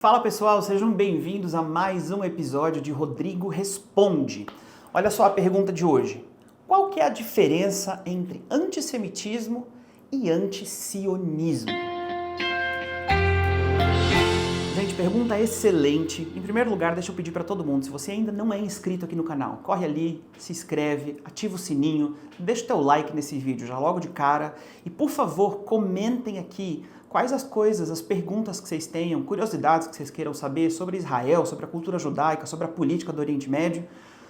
Fala pessoal, sejam bem-vindos a mais um episódio de Rodrigo Responde. Olha só a pergunta de hoje. Qual que é a diferença entre antissemitismo e antisionismo? Gente, pergunta excelente. Em primeiro lugar, deixa eu pedir para todo mundo, se você ainda não é inscrito aqui no canal, corre ali, se inscreve, ativa o sininho, deixa o teu like nesse vídeo já logo de cara e, por favor, comentem aqui quais as coisas, as perguntas que vocês tenham, curiosidades que vocês queiram saber sobre Israel, sobre a cultura judaica, sobre a política do Oriente Médio,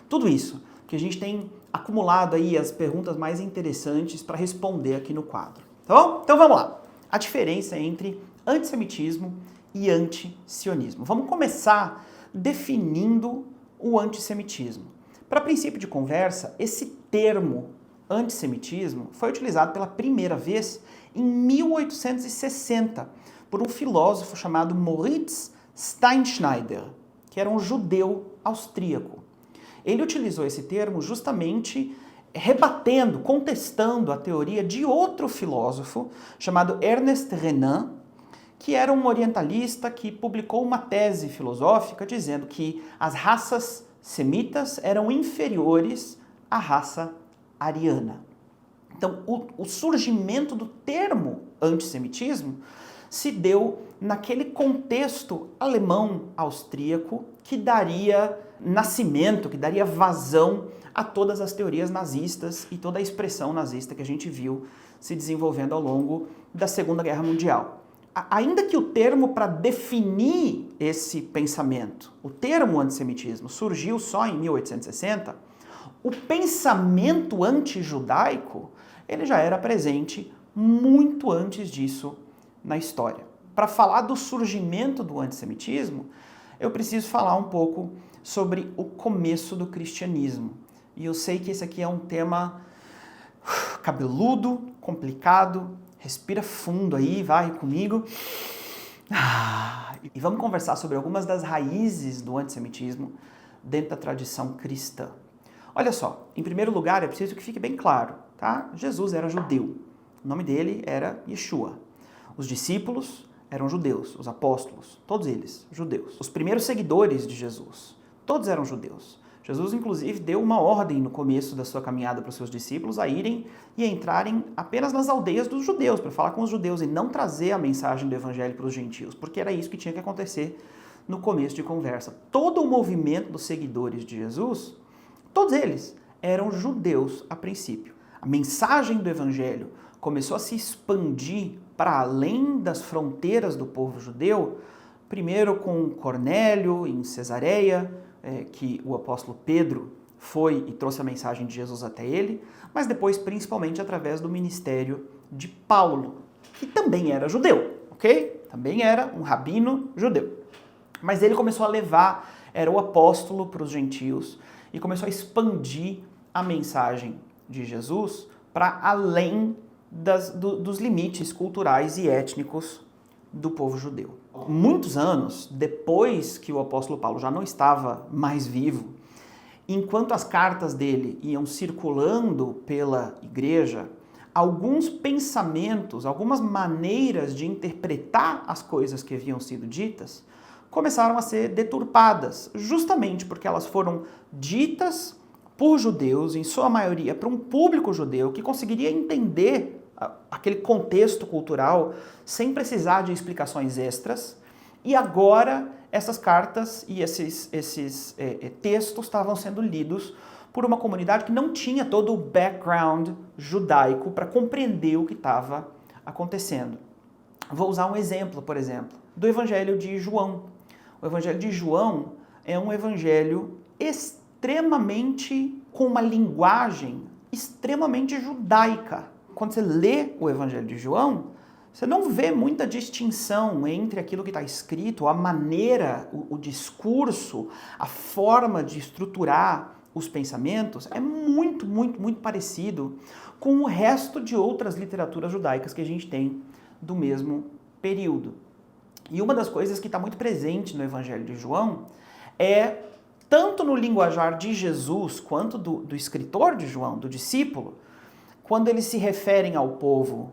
tudo isso, que a gente tem acumulado aí as perguntas mais interessantes para responder aqui no quadro, tá bom? Então vamos lá. A diferença entre antissemitismo e antisionismo. Vamos começar definindo o antissemitismo. Para princípio de conversa, esse termo antissemitismo foi utilizado pela primeira vez em 1860 por um filósofo chamado Moritz Steinschneider, que era um judeu austríaco. Ele utilizou esse termo justamente rebatendo, contestando a teoria de outro filósofo chamado Ernest Renan, que era um orientalista que publicou uma tese filosófica dizendo que as raças semitas eram inferiores à raça ariana. Então, o surgimento do termo antissemitismo se deu naquele contexto alemão-austríaco que daria nascimento, que daria vazão a todas as teorias nazistas e toda a expressão nazista que a gente viu se desenvolvendo ao longo da Segunda Guerra Mundial. Ainda que o termo para definir esse pensamento, o termo antissemitismo, surgiu só em 1860, o pensamento antijudaico, ele já era presente muito antes disso na história. Para falar do surgimento do antissemitismo, eu preciso falar um pouco sobre o começo do cristianismo. E eu sei que esse aqui é um tema cabeludo, complicado. Respira fundo aí, vai comigo. E vamos conversar sobre algumas das raízes do antissemitismo dentro da tradição cristã. Olha só, em primeiro lugar, é preciso que fique bem claro, tá? Jesus era judeu. O nome dele era Yeshua. Os discípulos eram judeus, os apóstolos, todos eles judeus. Os primeiros seguidores de Jesus, todos eram judeus. Jesus, inclusive, deu uma ordem no começo da sua caminhada para os seus discípulos a irem e entrarem apenas nas aldeias dos judeus, para falar com os judeus e não trazer a mensagem do evangelho para os gentios, porque era isso que tinha que acontecer no começo de conversa. Todo o movimento dos seguidores de Jesus, todos eles eram judeus a princípio. A mensagem do evangelho começou a se expandir para além das fronteiras do povo judeu, primeiro com Cornélio, em Cesareia, que o apóstolo Pedro foi e trouxe a mensagem de Jesus até ele, mas depois principalmente através do ministério de Paulo, que também era judeu, ok? Também era um rabino judeu. Mas ele começou a levar, era o apóstolo para os gentios, e começou a expandir a mensagem de Jesus para além dos limites culturais e étnicos do povo judeu. Muitos anos depois que o apóstolo Paulo já não estava mais vivo, enquanto as cartas dele iam circulando pela igreja, alguns pensamentos, algumas maneiras de interpretar as coisas que haviam sido ditas começaram a ser deturpadas, justamente porque elas foram ditas por judeus, em sua maioria para um público judeu que conseguiria entender aquele contexto cultural sem precisar de explicações extras, e agora essas cartas e esses textos estavam sendo lidos por uma comunidade que não tinha todo o background judaico para compreender o que estava acontecendo. Vou usar um exemplo, por exemplo, do Evangelho de João. O Evangelho de João é um evangelho extremamente, com uma linguagem extremamente judaica. Quando você lê o Evangelho de João, você não vê muita distinção entre aquilo que está escrito, a maneira, o discurso, a forma de estruturar os pensamentos é muito, muito, muito parecido com o resto de outras literaturas judaicas que a gente tem do mesmo período. E uma das coisas que está muito presente no Evangelho de João é, tanto no linguajar de Jesus quanto do escritor de João, do discípulo, quando eles se referem ao povo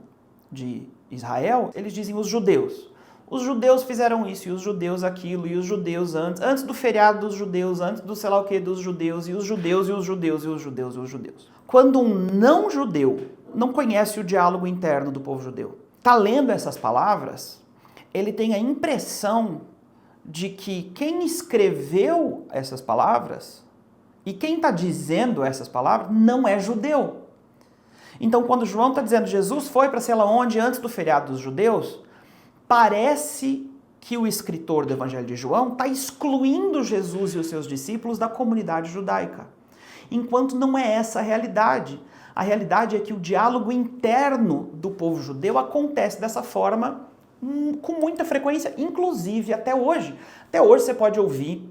de Israel, eles dizem os judeus. os judeus fizeram isso, e os judeus aquilo, e os judeus antes do feriado dos judeus, antes do sei lá o que dos judeus, e os judeus, e os judeus, e os judeus, e os judeus. Quando um não judeu não conhece o diálogo interno do povo judeu, está lendo essas palavras, ele tem a impressão de que quem escreveu essas palavras e quem está dizendo essas palavras não é judeu. Então, quando João está dizendo Jesus foi para sei lá onde antes do feriado dos judeus, parece que o escritor do Evangelho de João está excluindo Jesus e os seus discípulos da comunidade judaica. Enquanto não é essa a realidade. A realidade é que o diálogo interno do povo judeu acontece dessa forma com muita frequência, inclusive até hoje. Até hoje você pode ouvir,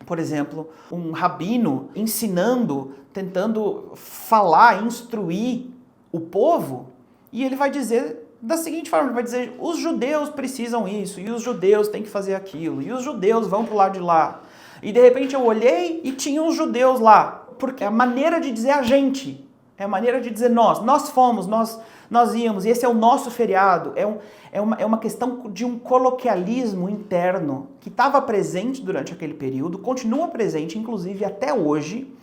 por exemplo, um rabino ensinando, tentando falar, instruir o povo, e ele vai dizer da seguinte forma, ele vai dizer, os judeus precisam isso, e os judeus têm que fazer aquilo, e os judeus vão pro lado de lá. E de repente eu olhei e tinha os judeus lá, porque é a maneira de dizer a gente, é a maneira de dizer nós fomos, nós íamos, e esse é o nosso feriado, é uma questão de um coloquialismo interno que estava presente durante aquele período, continua presente, inclusive até hoje,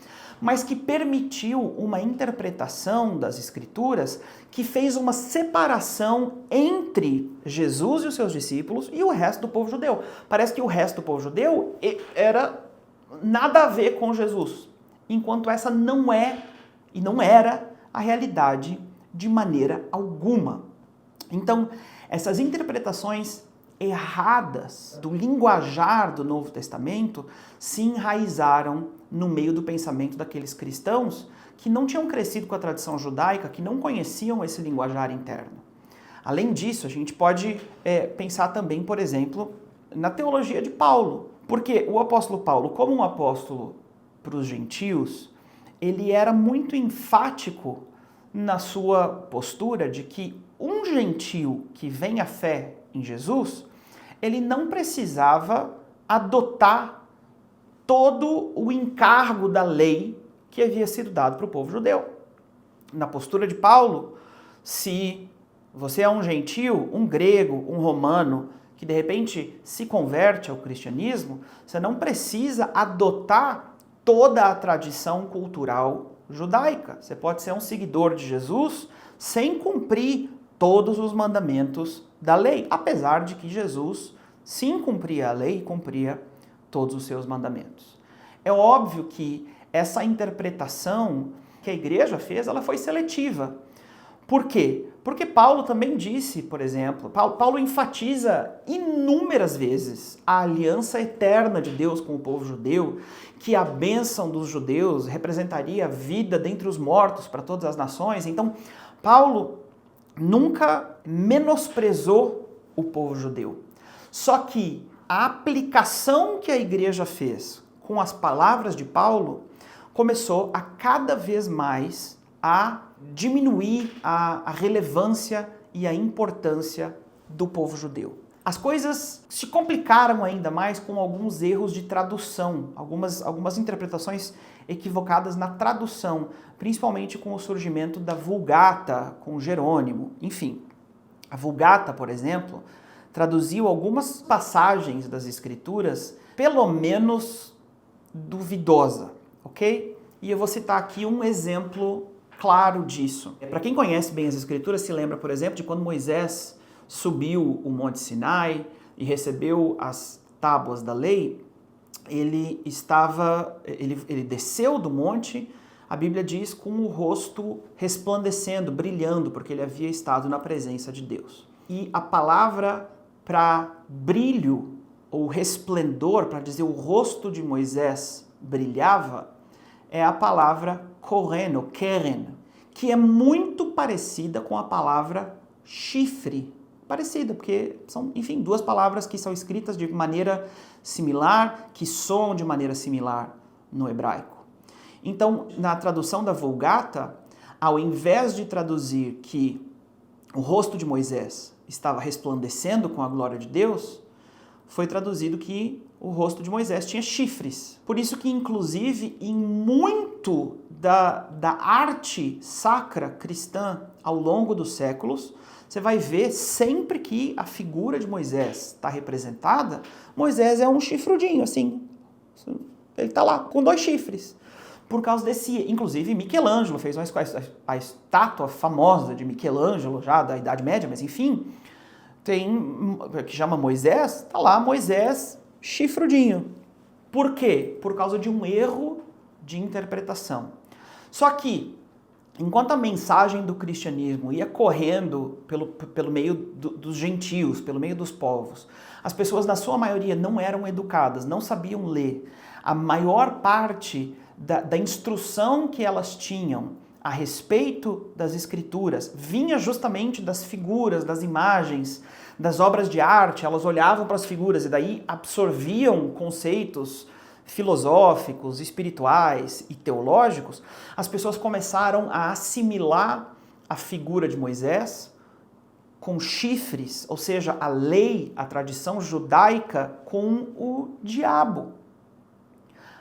mas que permitiu uma interpretação das Escrituras que fez uma separação entre Jesus e os seus discípulos e o resto do povo judeu. Parece que o resto do povo judeu era nada a ver com Jesus, enquanto essa não é e não era a realidade de maneira alguma. Então, essas interpretações erradas do linguajar do Novo Testamento se enraizaram no meio do pensamento daqueles cristãos que não tinham crescido com a tradição judaica, que não conheciam esse linguajar interno. Além disso, a gente pode pensar também, por exemplo, na teologia de Paulo, porque o apóstolo Paulo, como um apóstolo para os gentios, ele era muito enfático na sua postura de que um gentio que vem à fé em Jesus, ele não precisava adotar todo o encargo da lei que havia sido dado para o povo judeu. Na postura de Paulo, se você é um gentio, um grego, um romano, que de repente se converte ao cristianismo, você não precisa adotar toda a tradição cultural judaica. Você pode ser um seguidor de Jesus sem cumprir todos os mandamentos da lei, apesar de que Jesus sim cumpria a lei e cumpria todos os seus mandamentos. É óbvio que essa interpretação que a igreja fez, ela foi seletiva. Por quê? Porque Paulo também disse, por exemplo, Paulo enfatiza inúmeras vezes a aliança eterna de Deus com o povo judeu, que a bênção dos judeus representaria a vida dentre os mortos para todas as nações. Então, Paulo nunca menosprezou o povo judeu. Só que a aplicação que a igreja fez com as palavras de Paulo começou a cada vez mais a diminuir a relevância e a importância do povo judeu. As coisas se complicaram ainda mais com alguns erros de tradução, algumas interpretações equivocadas na tradução, principalmente com o surgimento da Vulgata, com Jerônimo. Enfim, a Vulgata, por exemplo, traduziu algumas passagens das Escrituras, pelo menos duvidosa, ok? E eu vou citar aqui um exemplo claro disso. Para quem conhece bem as Escrituras, se lembra, por exemplo, de quando Moisés subiu o Monte Sinai e recebeu as tábuas da lei, ele desceu do monte, a Bíblia diz, com o rosto resplandecendo, brilhando, porque ele havia estado na presença de Deus. E a palavra para brilho ou resplendor, para dizer o rosto de Moisés brilhava, é a palavra koren, ou keren, que é muito parecida com a palavra chifre. Parecida, porque são, enfim, duas palavras que são escritas de maneira similar, que soam de maneira similar no hebraico. Então, na tradução da Vulgata, ao invés de traduzir que o rosto de Moisés estava resplandecendo com a glória de Deus, foi traduzido que o rosto de Moisés tinha chifres. Por isso que, inclusive, em muito da arte sacra cristã ao longo dos séculos, você vai ver sempre que a figura de Moisés está representada, Moisés é um chifrudinho, assim. Ele está lá com 2 chifres. Por causa desse... Inclusive, Michelangelo fez a estátua famosa de Michelangelo, já da Idade Média, mas enfim, que chama Moisés, está lá Moisés chifrudinho. Por quê? Por causa de um erro de interpretação. Só que, enquanto a mensagem do cristianismo ia correndo pelo meio dos gentios, pelo meio dos povos, as pessoas, na sua maioria, não eram educadas, não sabiam ler. A maior parte da instrução que elas tinham a respeito das escrituras vinha justamente das figuras, das imagens, das obras de arte. Elas olhavam para as figuras e daí absorviam conceitos filosóficos, espirituais e teológicos. As pessoas começaram a assimilar a figura de Moisés com chifres, ou seja, a lei, a tradição judaica com o diabo.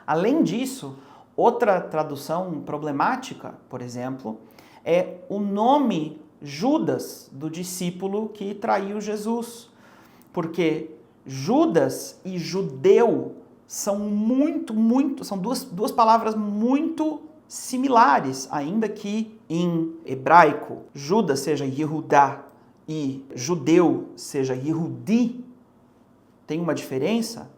Além disso, outra tradução problemática, por exemplo, é o nome Judas do discípulo que traiu Jesus. Porque Judas e judeu são são duas palavras muito similares, ainda que em hebraico Judas seja Yehudá e judeu seja Yehudi, tem uma diferença.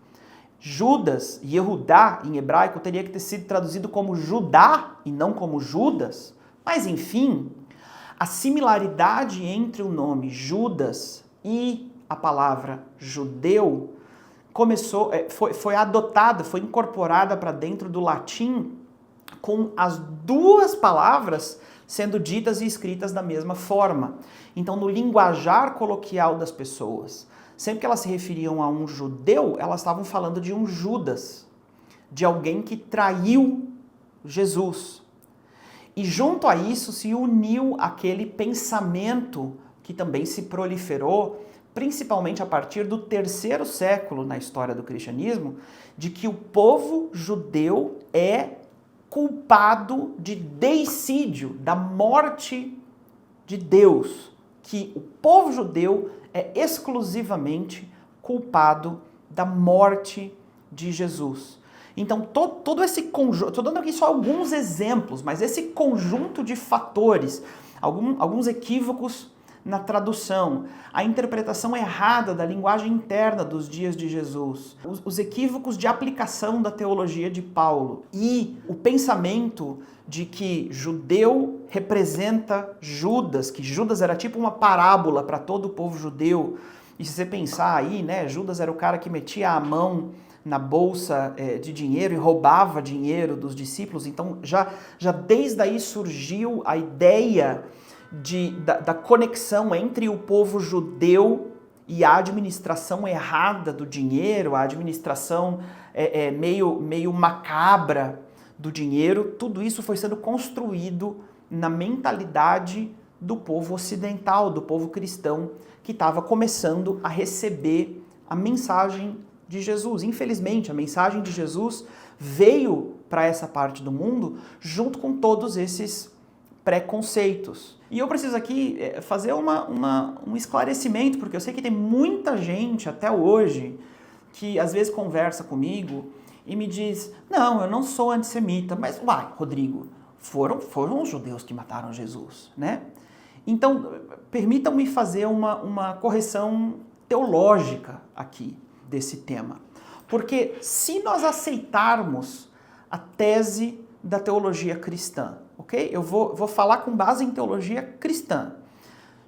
Judas, Yehudá, em hebraico, teria que ter sido traduzido como Judá e não como Judas. Mas, enfim, a similaridade entre o nome Judas e a palavra judeu foi adotada, foi incorporada para dentro do latim com as 2 palavras sendo ditas e escritas da mesma forma. Então, no linguajar coloquial das pessoas, sempre que elas se referiam a um judeu, elas estavam falando de um Judas, de alguém que traiu Jesus. E junto a isso se uniu aquele pensamento que também se proliferou, principalmente a partir do 3º século na história do cristianismo, de que o povo judeu é culpado de deicídio, da morte de Deus, que o povo judeu é exclusivamente culpado da morte de Jesus. Então, todo esse conjunto, estou dando aqui só alguns exemplos, mas esse conjunto de fatores, alguns equívocos na tradução, a interpretação errada da linguagem interna dos dias de Jesus, os equívocos de aplicação da teologia de Paulo e o pensamento de que judeu representa Judas, que Judas era tipo uma parábola para todo o povo judeu. E se você pensar aí, né, Judas era o cara que metia a mão na bolsa de dinheiro e roubava dinheiro dos discípulos. Então já desde aí surgiu a ideia da conexão entre o povo judeu e a administração errada do dinheiro, a administração meio macabra do dinheiro. Tudo isso foi sendo construído na mentalidade do povo ocidental, do povo cristão, que estava começando a receber a mensagem de Jesus. Infelizmente, a mensagem de Jesus veio para essa parte do mundo junto com todos esses preconceitos. E eu preciso aqui fazer um esclarecimento, porque eu sei que tem muita gente até hoje que às vezes conversa comigo e me diz: não, eu não sou antissemita, mas uai, Rodrigo, foram os judeus que mataram Jesus, né? Então, permitam-me fazer uma correção teológica aqui desse tema. Porque se nós aceitarmos a tese da teologia cristã, ok? Eu vou falar com base em teologia cristã.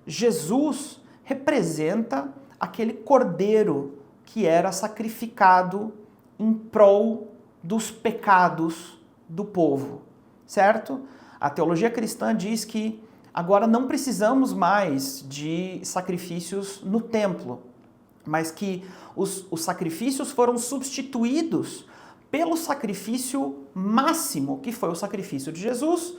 Jesus representa aquele cordeiro que era sacrificado em prol dos pecados do povo, certo? A teologia cristã diz que agora não precisamos mais de sacrifícios no templo, mas que os sacrifícios foram substituídos pelo sacrifício máximo, que foi o sacrifício de Jesus,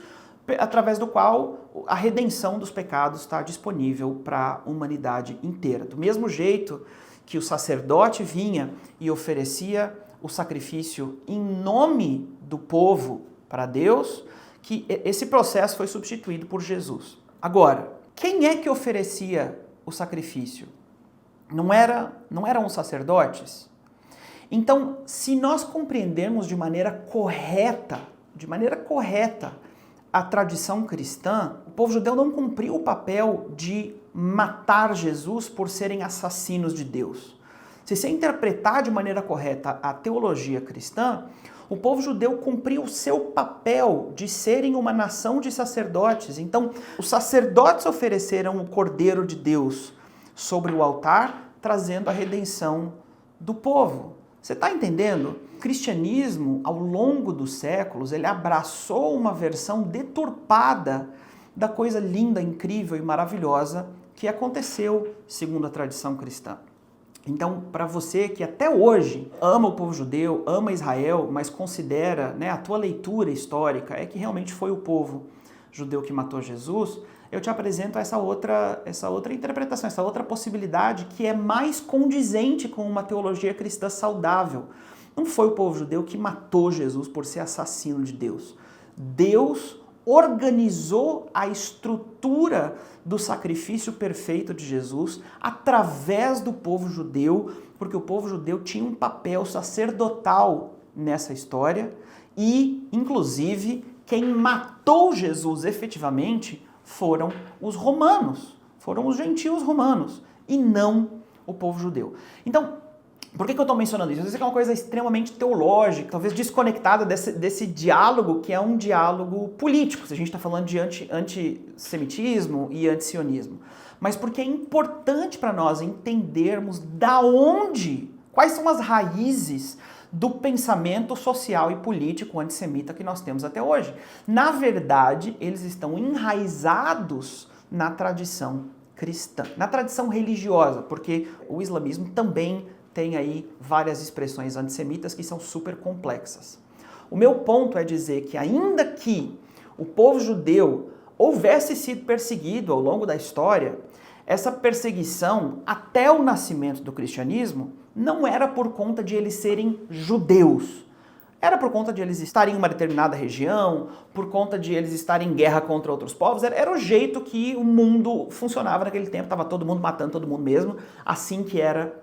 através do qual a redenção dos pecados está disponível para a humanidade inteira. Do mesmo jeito que o sacerdote vinha e oferecia o sacrifício em nome do povo para Deus, que esse processo foi substituído por Jesus. Agora, Quem é que oferecia o sacrifício? Não eram os sacerdotes? Então, se nós compreendermos de maneira correta, a tradição cristã, o povo judeu não cumpriu o papel de matar Jesus por serem assassinos de Deus. Se você interpretar de maneira correta a teologia cristã, o povo judeu cumpriu o seu papel de serem uma nação de sacerdotes. Então, os sacerdotes ofereceram o Cordeiro de Deus sobre o altar, trazendo a redenção do povo. Você está entendendo? O cristianismo, ao longo dos séculos, ele abraçou uma versão deturpada da coisa linda, incrível e maravilhosa que aconteceu segundo a tradição cristã. Então, para você que até hoje ama o povo judeu, ama Israel, mas considera, né, a tua leitura histórica é que realmente foi o povo judeu que matou Jesus, eu te apresento essa outra interpretação, essa outra possibilidade que é mais condizente com uma teologia cristã saudável. Não foi o povo judeu que matou Jesus por ser assassino de Deus. Deus organizou a estrutura do sacrifício perfeito de Jesus através do povo judeu, porque o povo judeu tinha um papel sacerdotal nessa história e, inclusive, quem matou Jesus efetivamente foram os romanos, foram os gentios romanos e não o povo judeu. Então, por que eu estou mencionando isso? Isso é uma coisa extremamente teológica, talvez desconectada desse diálogo que é um diálogo político, se a gente está falando de antissemitismo e antisionismo. Mas porque é importante para nós entendermos quais são as raízes do pensamento social e político antissemita que nós temos até hoje. Na verdade, eles estão enraizados na tradição cristã, na tradição religiosa, porque o islamismo também tem aí várias expressões antissemitas que são super complexas. O meu ponto é dizer que ainda que o povo judeu houvesse sido perseguido ao longo da história, essa perseguição até o nascimento do cristianismo não era por conta de eles serem judeus. Era por conta de eles estarem em uma determinada região, por conta de eles estarem em guerra contra outros povos. Era o jeito que o mundo funcionava naquele tempo, estava todo mundo matando todo mundo mesmo, assim que era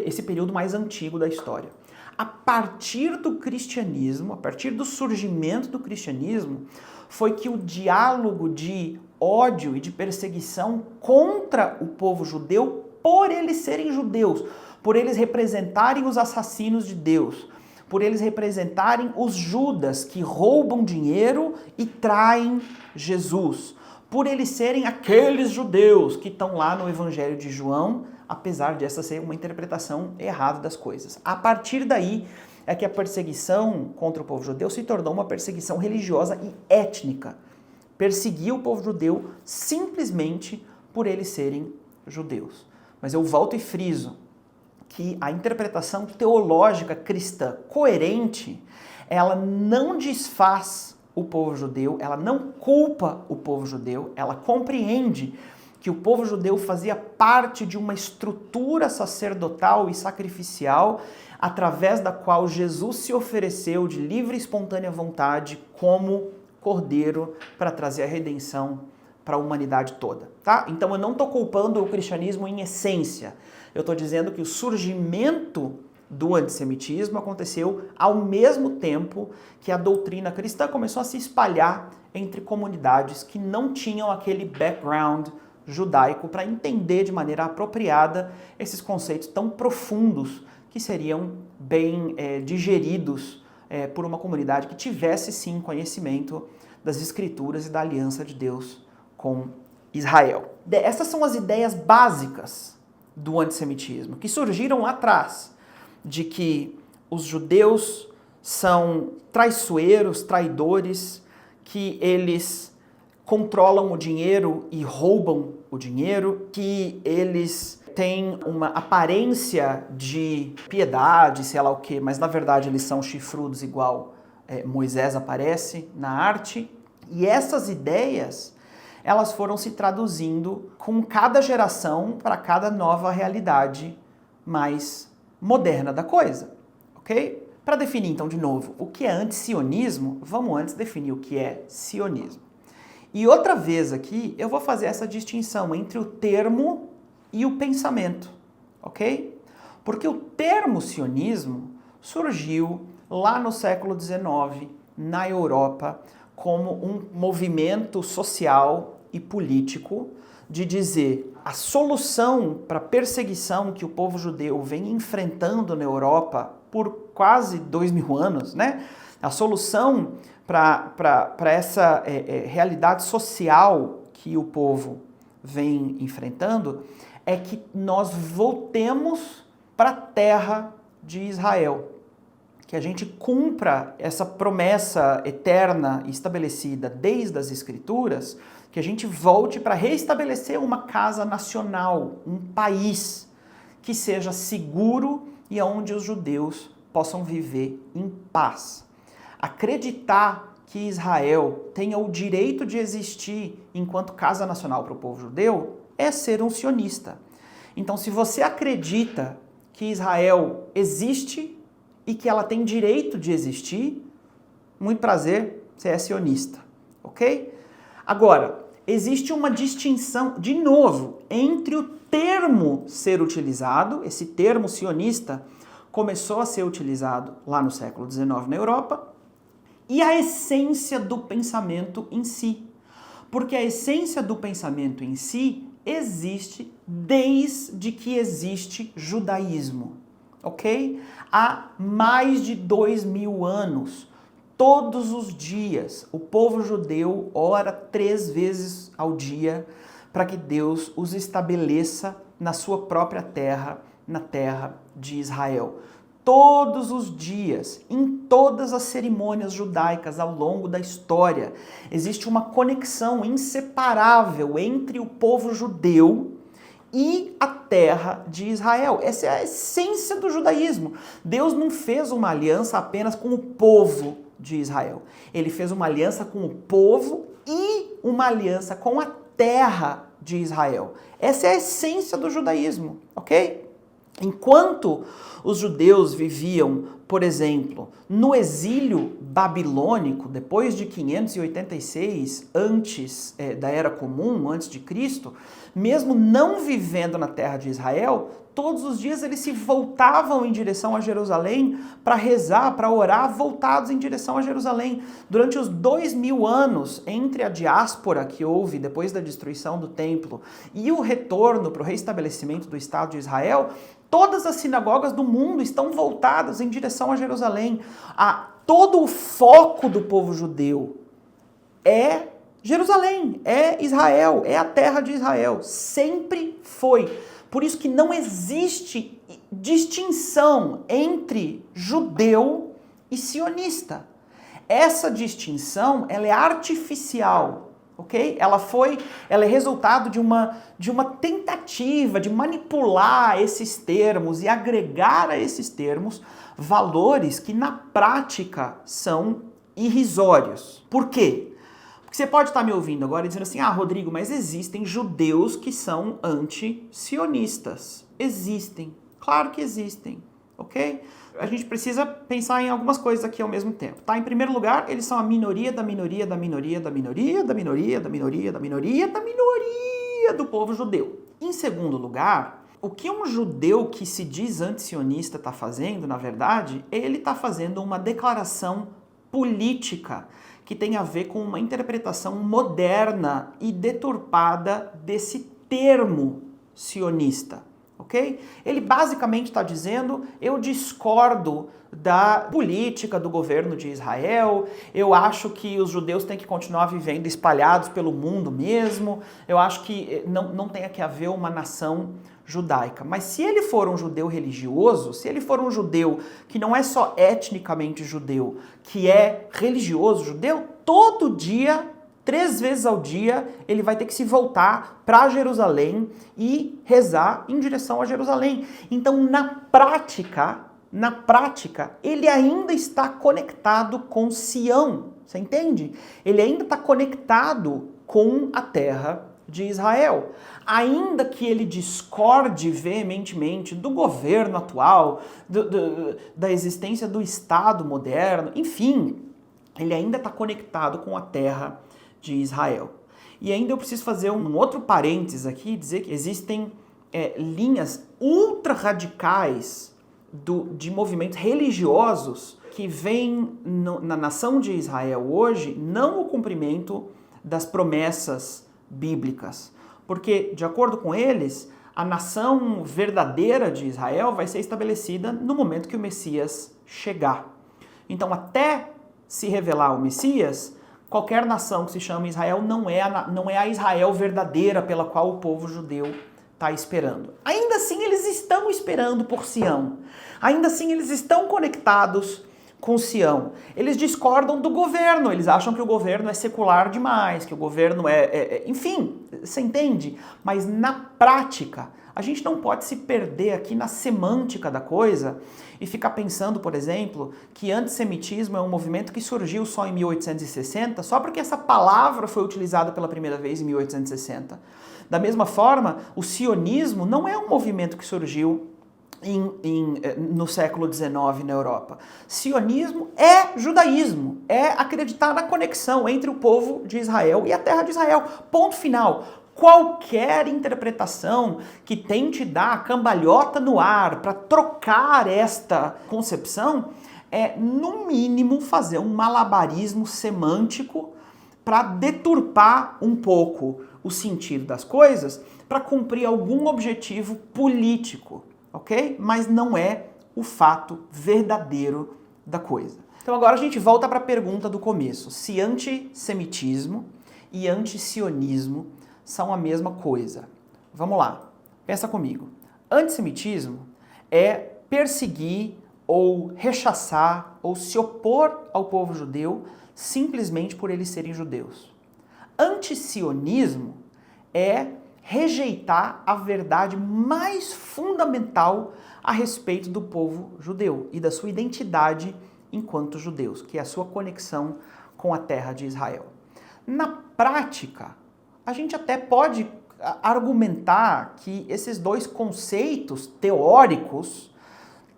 esse período mais antigo da história. A partir do cristianismo, a partir do surgimento do cristianismo, foi que o diálogo de ódio e de perseguição contra o povo judeu, por eles serem judeus, por eles representarem os assassinos de Deus, por eles representarem os Judas que roubam dinheiro e traem Jesus, por eles serem aqueles judeus que estão lá no Evangelho de João, apesar de essa ser uma interpretação errada das coisas. A partir daí é que a perseguição contra o povo judeu se tornou uma perseguição religiosa e étnica. Perseguia o povo judeu simplesmente por eles serem judeus. Mas eu volto e friso que a interpretação teológica cristã coerente, ela não desfaz o povo judeu, ela não culpa o povo judeu, ela compreende que o povo judeu fazia parte de uma estrutura sacerdotal e sacrificial através da qual Jesus se ofereceu de livre e espontânea vontade como cordeiro para trazer a redenção para a humanidade toda, tá? Então eu não estou culpando o cristianismo em essência, eu estou dizendo que o surgimento do antissemitismo aconteceu ao mesmo tempo que a doutrina cristã começou a se espalhar entre comunidades que não tinham aquele background judaico para entender de maneira apropriada esses conceitos tão profundos que seriam bem digeridos por uma comunidade que tivesse sim conhecimento das Escrituras e da aliança de Deus com Israel. Essas são as ideias básicas do antissemitismo, que surgiram lá atrás, de que os judeus são traiçoeiros, traidores, que eles controlam o dinheiro e roubam o dinheiro, que eles têm uma aparência de piedade, sei lá o quê, mas na verdade eles são chifrudos igual Moisés aparece na arte. E essas ideias, elas foram se traduzindo com cada geração para cada nova realidade mais moderna da coisa, ok? Para definir então de novo o que é antisionismo, vamos antes definir o que é sionismo. E outra vez aqui, eu vou fazer essa distinção entre o termo e o pensamento, ok? Porque o termo sionismo surgiu lá no século XIX, na Europa, como um movimento social e político de dizer a solução para a perseguição que o povo judeu vem enfrentando na Europa por quase 2000 anos, né? A solução para essa realidade social que o povo vem enfrentando é que nós voltemos para a terra de Israel, que a gente cumpra essa promessa eterna estabelecida desde as Escrituras, que a gente volte para restabelecer uma casa nacional, um país que seja seguro e onde os judeus possam viver em paz. Acreditar que Israel tenha o direito de existir enquanto casa nacional para o povo judeu é ser um sionista. Então, se você acredita que Israel existe e que ela tem direito de existir, muito prazer, você é sionista, ok? Agora, existe uma distinção, de novo, entre o termo ser utilizado, esse termo sionista começou a ser utilizado lá no século XIX na Europa, e a essência do pensamento em si. Porque a essência do pensamento em si existe desde que existe judaísmo, ok? Há mais de 2000 anos, todos os dias, o povo judeu ora 3 vezes ao dia para que Deus os estabeleça na sua própria terra, na terra de Israel. Todos os dias, em todas as cerimônias judaicas ao longo da história, existe uma conexão inseparável entre o povo judeu e a terra de Israel. Essa é a essência do judaísmo. Deus não fez uma aliança apenas com o povo de Israel. Ele fez uma aliança com o povo e uma aliança com a terra de Israel. Essa é a essência do judaísmo, ok? Enquanto os judeus viviam, por exemplo, no exílio babilônico, depois de 586 antes da Era Comum, antes de Cristo, mesmo não vivendo na terra de Israel, todos os dias eles se voltavam em direção a Jerusalém para rezar, para orar, voltados em direção a Jerusalém. Durante os 2000 anos entre a diáspora que houve depois da destruição do templo e o retorno para o restabelecimento do Estado de Israel, todas as sinagogas do mundo estão voltadas em direção a Jerusalém. Todo o foco do povo judeu é Jerusalém, é Israel, é a terra de Israel. Sempre foi. Por isso que não existe distinção entre judeu e sionista. Essa distinção, ela é artificial, ok? Ela é resultado de uma tentativa de manipular esses termos e agregar a esses termos valores que na prática são irrisórios. Por quê? Porque você pode estar me ouvindo agora e dizendo assim, Rodrigo, mas existem judeus que são anti-sionistas. Existem. Claro que existem, ok? A gente precisa pensar em algumas coisas aqui ao mesmo tempo, tá? Em primeiro lugar, eles são a minoria da minoria da minoria da minoria da minoria da minoria da minoria da minoria do povo judeu. Em segundo lugar, o que um judeu que se diz anti-sionista está fazendo, na verdade, ele está fazendo uma declaração política que tem a ver com uma interpretação moderna e deturpada desse termo sionista, ok? Ele basicamente está dizendo, eu discordo da política do governo de Israel, eu acho que os judeus têm que continuar vivendo espalhados pelo mundo mesmo, eu acho que não tem que haver uma nação judaica. Mas se ele for um judeu religioso, se ele for um judeu que não é só etnicamente judeu, que é religioso judeu, todo dia, 3 vezes ao dia, ele vai ter que se voltar para Jerusalém e rezar em direção a Jerusalém. Então, na prática, ele ainda está conectado com Sião, você entende? Ele ainda está conectado com a terra de Israel. Ainda que ele discorde veementemente do governo atual, da existência do Estado moderno, enfim, ele ainda está conectado com a terra de Israel. E ainda eu preciso fazer um outro parênteses aqui, dizer que existem linhas ultra radicais de movimentos religiosos que veem na nação de Israel hoje não o cumprimento das promessas bíblicas. Porque, de acordo com eles, a nação verdadeira de Israel vai ser estabelecida no momento que o Messias chegar. Então, até se revelar o Messias, qualquer nação que se chama Israel não é a Israel verdadeira pela qual o povo judeu está esperando. Ainda assim, eles estão esperando por Sião. Ainda assim, eles estão conectados com Sião. Eles discordam do governo, eles acham que o governo é secular demais, que o governo enfim, você entende? Mas na prática, a gente não pode se perder aqui na semântica da coisa e ficar pensando, por exemplo, que antissemitismo é um movimento que surgiu só em 1860, só porque essa palavra foi utilizada pela primeira vez em 1860. Da mesma forma, o sionismo não é um movimento que surgiu no século XIX na Europa. Sionismo é judaísmo, é acreditar na conexão entre o povo de Israel e a terra de Israel. Ponto final. Qualquer interpretação que tente dar a cambalhota no ar para trocar esta concepção é, no mínimo, fazer um malabarismo semântico para deturpar um pouco o sentido das coisas para cumprir algum objetivo político. Ok? Mas não é o fato verdadeiro da coisa. Então agora a gente volta para a pergunta do começo. Se antissemitismo e antisionismo são a mesma coisa. Vamos lá, pensa comigo. Antissemitismo é perseguir ou rechaçar ou se opor ao povo judeu simplesmente por eles serem judeus. Antisionismo é rejeitar a verdade mais fundamental a respeito do povo judeu e da sua identidade enquanto judeus, que é a sua conexão com a terra de Israel. Na prática, a gente até pode argumentar que esses dois conceitos teóricos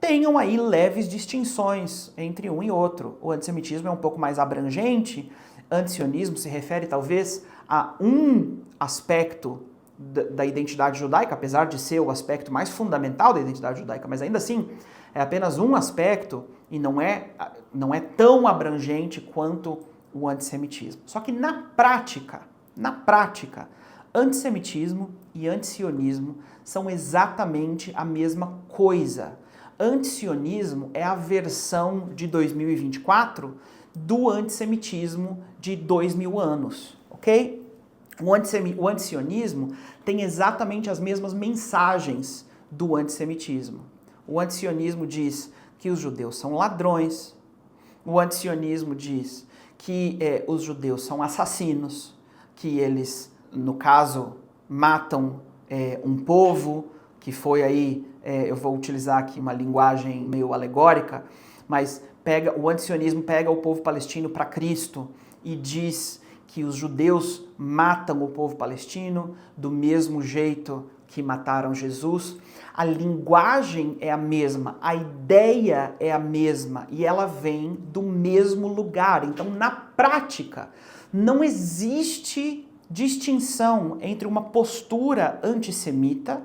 tenham aí leves distinções entre um e outro. O antissemitismo é um pouco mais abrangente, antisionismo se refere talvez a um aspecto da identidade judaica, apesar de ser o aspecto mais fundamental da identidade judaica, mas ainda assim é apenas um aspecto e não é tão abrangente quanto o antissemitismo. Só que na prática, antissemitismo e antisionismo são exatamente a mesma coisa. Antisionismo é a versão de 2024 do antissemitismo de 2000 anos, ok? O antisionismo tem exatamente as mesmas mensagens do antissemitismo. O antisionismo diz que os judeus são ladrões. O antisionismo diz que os judeus são assassinos, que eles, no caso, matam um povo, que foi aí, eu vou utilizar aqui uma linguagem meio alegórica, mas o antisionismo pega o povo palestino para Cristo e diz que os judeus matam o povo palestino do mesmo jeito que mataram Jesus. A linguagem é a mesma, a ideia é a mesma e ela vem do mesmo lugar. Então, na prática, não existe distinção entre uma postura antissemita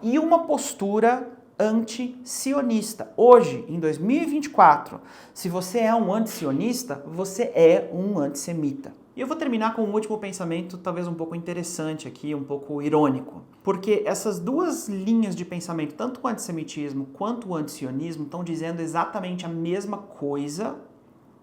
e uma postura anti-sionista. Hoje, em 2024, se você é um anti-sionista, você é um antissemita. E eu vou terminar com um último pensamento, talvez um pouco interessante aqui, um pouco irônico. Porque essas duas linhas de pensamento, tanto o antissemitismo quanto o antisionismo, estão dizendo exatamente a mesma coisa,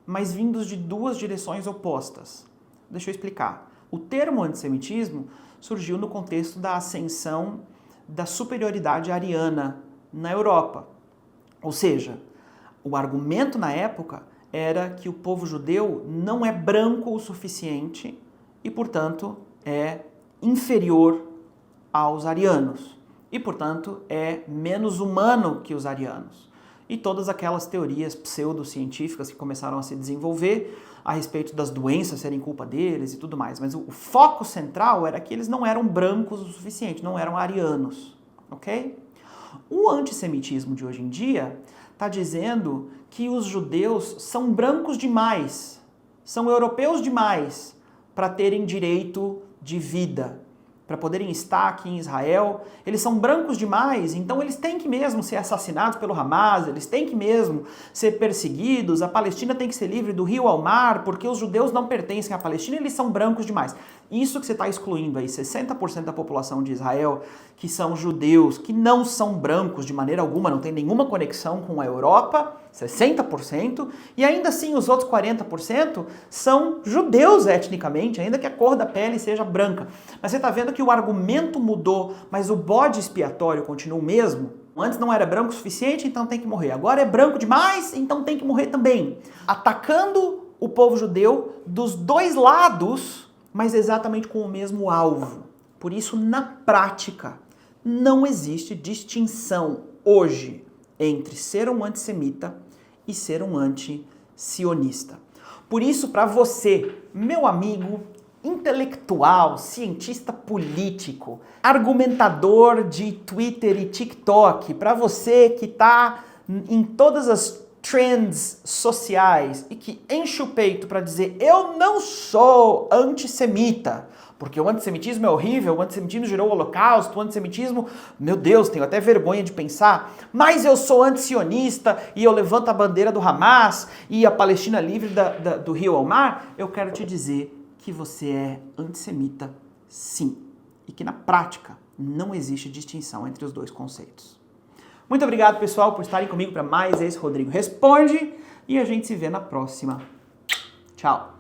mas vindos de duas direções opostas. Deixa eu explicar. O termo antissemitismo surgiu no contexto da ascensão da superioridade ariana na Europa. Ou seja, o argumento na época era que o povo judeu não é branco o suficiente e, portanto, é inferior aos arianos. E, portanto, é menos humano que os arianos. E todas aquelas teorias pseudocientíficas que começaram a se desenvolver a respeito das doenças serem culpa deles e tudo mais. Mas o foco central era que eles não eram brancos o suficiente, não eram arianos. Ok? O antissemitismo de hoje em dia está dizendo que os judeus são brancos demais, são europeus demais para terem direito de vida, para poderem estar aqui em Israel. Eles são brancos demais, então eles têm que mesmo ser assassinados pelo Hamas, eles têm que mesmo ser perseguidos, a Palestina tem que ser livre do rio ao mar, porque os judeus não pertencem à Palestina, eles são brancos demais. Isso que você está excluindo aí, 60% da população de Israel, que são judeus, que não são brancos de maneira alguma, não tem nenhuma conexão com a Europa, 60%, e ainda assim os outros 40% são judeus etnicamente, ainda que a cor da pele seja branca. Mas você está vendo que o argumento mudou, mas o bode expiatório continua o mesmo? Antes não era branco o suficiente, então tem que morrer. Agora é branco demais, então tem que morrer também. Atacando o povo judeu dos dois lados, mas exatamente com o mesmo alvo. Por isso, na prática, não existe distinção hoje entre ser um antissemita e ser um anti-sionista. Por isso, para você, meu amigo intelectual, cientista político, argumentador de Twitter e TikTok, para você que está em todas as trends sociais e que enche o peito para dizer eu não sou antissemita, porque o antissemitismo é horrível, o antissemitismo gerou o Holocausto, o antissemitismo, meu Deus, tenho até vergonha de pensar, mas eu sou antisionista e eu levanto a bandeira do Hamas e a Palestina livre do rio ao mar, eu quero te dizer que você é antissemita, sim, e que na prática não existe distinção entre os dois conceitos. Muito obrigado, pessoal, por estarem comigo para mais esse Rodrigo Responde e a gente se vê na próxima. Tchau!